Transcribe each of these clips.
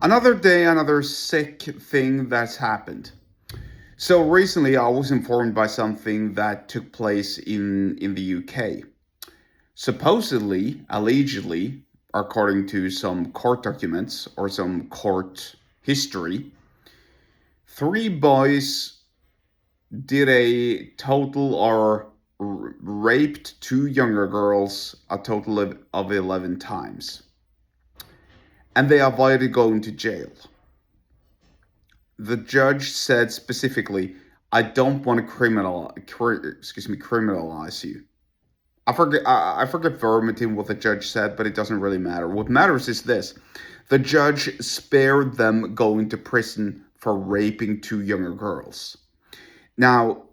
Another day, another sick thing that's happened. So recently, I was informed by something that took place in the UK. Supposedly, allegedly, according to some court documents or some court history, three boys did a total or raped two younger girls a total of 11 times. And they avoided going to jail. The judge said specifically, "I don't want to criminalize you." I forget verbatim what the judge said, but it doesn't really matter. What matters is this: the judge spared them going to prison for raping two younger girls. Now,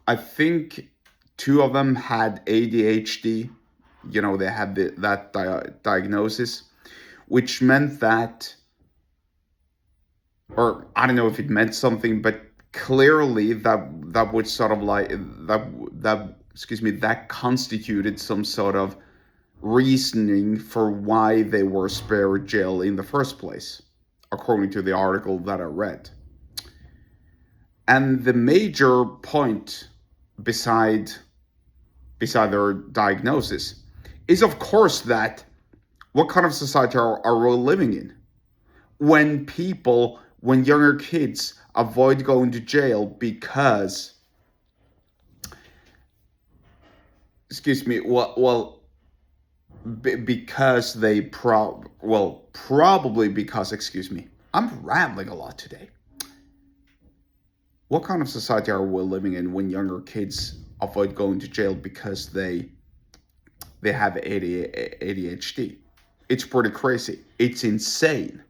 I think two of them had ADHD. They had that diagnosis, which meant that, or I don't know if it meant something, but clearly that would sort of like that constituted some sort of reasoning for why they were spared jail in the first place, according to the article that I read. And the major point beside their diagnosis is, of course, that what kind of society are we living in when younger kids avoid going to jail because, because probably because, I'm rambling a lot today. What kind of society are we living in when younger kids avoid going to jail because they have ADHD? It's pretty crazy. It's insane.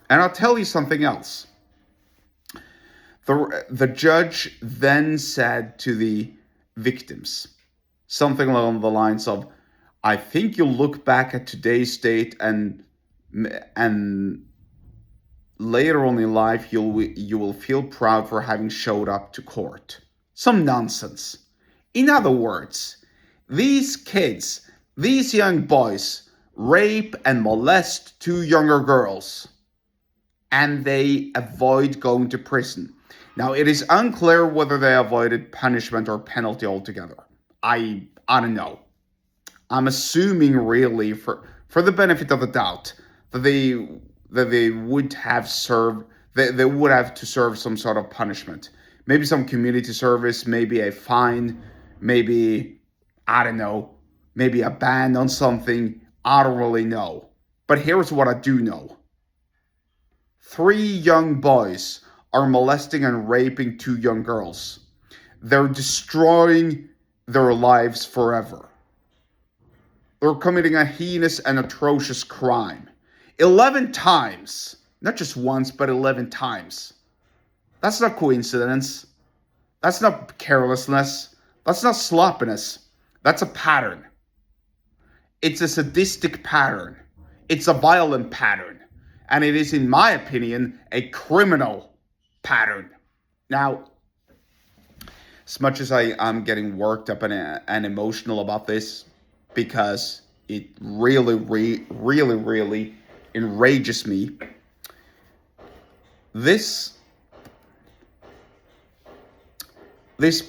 And I'll tell you something else. The judge then said to the victims something along the lines of, "I think you'll look back at today's date and later on in life you will feel proud for having showed up to court." Some nonsense. In other words, these kids, these young boys, rape and molest two younger girls, and they avoid going to prison. Now, it is unclear whether they avoided punishment or penalty altogether. I don't know. I'm assuming, really, for the benefit of the doubt, that they would have served. They would have to serve some sort of punishment. Maybe some community service, maybe a fine, maybe, I don't know, maybe a ban on something. I don't really know. But here's what I do know. 3 young boys are molesting and raping 2 young girls. They're destroying their lives forever. They're committing a heinous and atrocious crime. 11 times. Not just once, but 11 times. That's not coincidence. That's not carelessness. That's not sloppiness. That's a pattern. It's a sadistic pattern. It's a violent pattern. And it is, in my opinion, a criminal pattern. Now, as much as I am getting worked up and emotional about this, because it really enrages me, this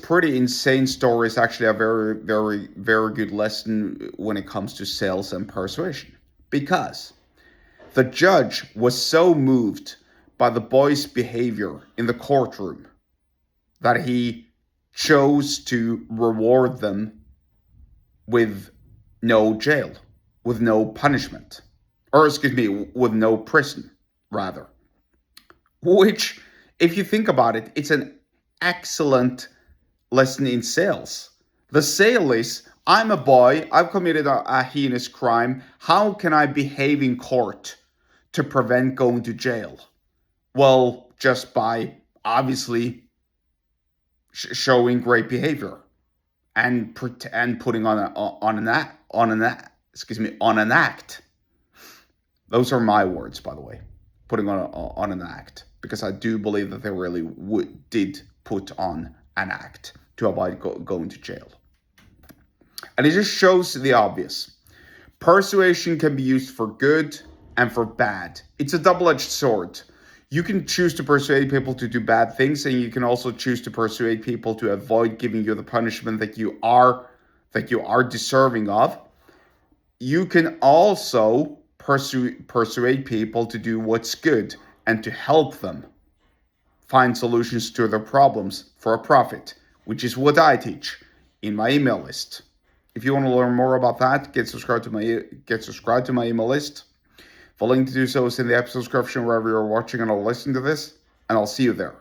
pretty insane story is actually a very good lesson when it comes to sales and persuasion. Because the judge was so moved by the boys' behavior in the courtroom that he chose to reward them with no jail, with no punishment, or with no prison, rather. Which, if you think about it, it's an excellent lesson in sales. The sale is, I'm a boy, I've committed a heinous crime. How can I behave in court to prevent going to jail? Well, just by obviously showing great behavior and putting on an act. Those are my words, by the way. Putting on an act, because I do believe that they really did put on an act to avoid going to jail. And it just shows the obvious. Persuasion can be used for good and for bad. It's a double-edged sword. You can choose to persuade people to do bad things, and you can also choose to persuade people to avoid giving you the punishment that you are deserving of. You can also persuade people to do what's good and to help them find solutions to their problems for a profit, which is what I teach in my email list. If you want to learn more about that, get subscribed to my email list. The link to do so is in the episode description wherever you're watching and or listening to this, and I'll see you there.